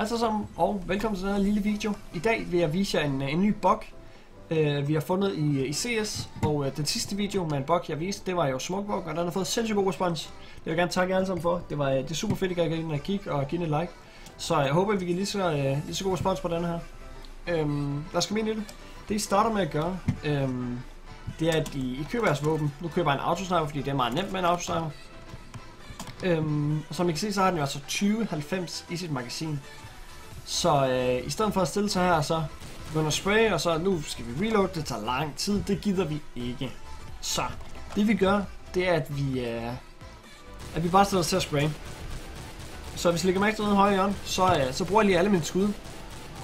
Hej så sammen, og velkommen til den her lille video. I dag vil jeg vise jer en ny bug, vi har fundet i CS. Og den sidste video med en bug, jeg viste, det var jo Smokebug, og den har fået sindssygt god respons. Det vil jeg gerne takke jer alle sammen for. Det er super fedt, at I kan ind og kigge og give en like. Så jeg håber, at vi kan lige så god respons på den her. Lad os komme ind i det. Det I starter med at gøre, det er, at I køber jeres våben. Nu køber jeg en autosniper, fordi det er meget nemt med en autosniper. Og som I kan se, så har den jo altså 2090 i sit magasin. Så i stedet for at stille sig her og så begynde at spraye, og så nu skal vi reload, det tager lang tid, det gider vi ikke. Så det vi gør, det er at vi bare stiller os til at spraye. Så hvis I lægger mærke til den højre hjørne, så bruger jeg lige alle mine skud.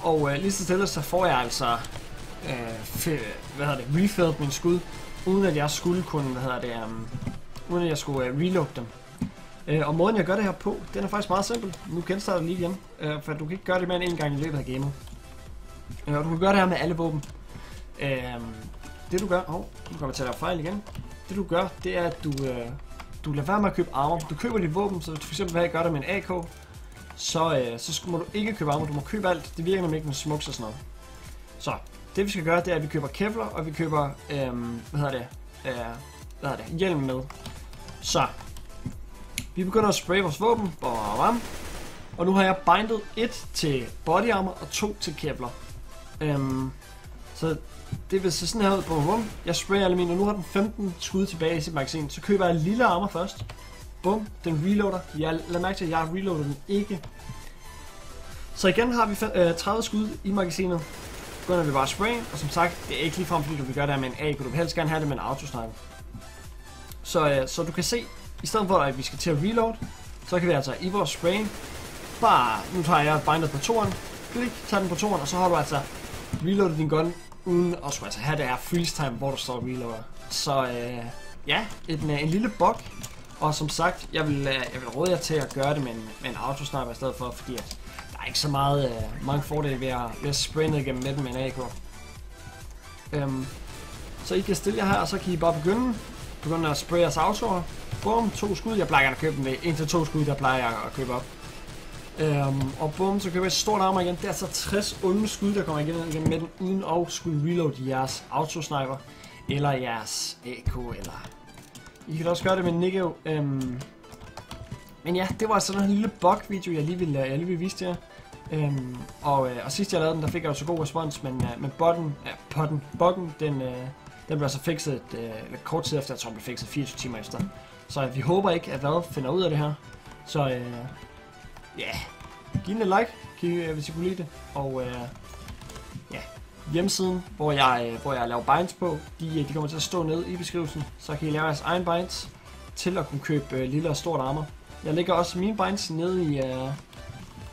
Og lige så stille, så får jeg altså refilled min skud, uden at jeg skulle kunne, uden at jeg skulle reload dem. Og måden jeg gør det her på, den er faktisk meget simpel. Nu genstarter jeg lige igen, for du kan ikke gøre det mere end en gang i løbet af gamet. Og du kan gøre det her med alle våben. Det du gør, nu kommer jeg til at lave fejl igen. Det du gør, det er at du lader være med at købe armor. Du køber dit våben, så hvis du for eksempel vil gøre det med en AK, så må du ikke købe armor, du må købe alt. Det virker nemlig ikke med smokes og sådan noget. Så det vi skal gøre, det er at vi køber kevlar, og vi køber hjelm med. Så vi begynder at spraye vores våben, og nu har jeg bindet 1 til body armor og 2 til kevlar. Så det vil se sådan her ud på bum. Jeg sprayer alle mine, og nu har den 15 skud tilbage i sit magasin. Så køber jeg lille armor først. Bum, den reloader. Lad mærke til, at jeg reloader den ikke. Så igen har vi 30 skud i magasinet. Begynder vi bare at spraye, og som sagt, det er ikke ligefrem fordi du vil gøre det her med en AK. Du vil helst gerne have det med en autosniper. Så du kan se, i stedet for at vi skal til at reload, så kan vi altså i vores spray bare, nu tager jeg bindet på toren, klik, tager den på toren, og så har du altså reloadet din gun, uden at skulle altså have det her freeze time, hvor du står og reloader. Så ja, en lille bug, og som sagt, jeg vil råde jer til at gøre det med en autosniper i stedet for, fordi at der er ikke så mange fordele ved at spraye ned igennem med den med en AK. Så I kan stille jer her, og så kan I bare begynde at spraye jeres autoer. Bum, 2 skud, jeg plejer at købe dem med 1-2 skud, der plejer jeg at købe op. Og bum, så køber jeg et stort armor igen. Det er altså 60 onde skud, der kommer igen med den, uden at skulle reload jeres autosniper, eller jeres AK, eller... I kan også gøre det med Nico. Men ja, det var altså den her lille bug-video, jeg lige vil vise jer. Og sidst jeg lavede den, der fik jeg jo så god respons, men buggen, den blev altså fikset kort tid efter, jeg tror den blev fikset 24 timer efter. Så vi håber ikke, at hvad finder ud af det her. Så ja, giv den et like, hvis I kunne lide det. Og ja, hjemmesiden, hvor jeg laver binds på, de kommer til at stå nede i beskrivelsen. Så kan I lave jeres egen binds til at kunne købe lille og stort armor. Jeg lægger også mine binds nede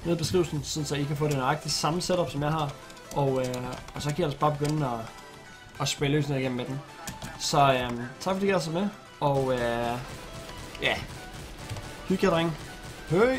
i beskrivelsen, så I kan få det nøjagtigt samme setup, som jeg har. Og så kan I altså bare begynde at spraye løs ned igennem med den. Så tak fordi I er så med, og ja, hygge jer, drenge. Høj!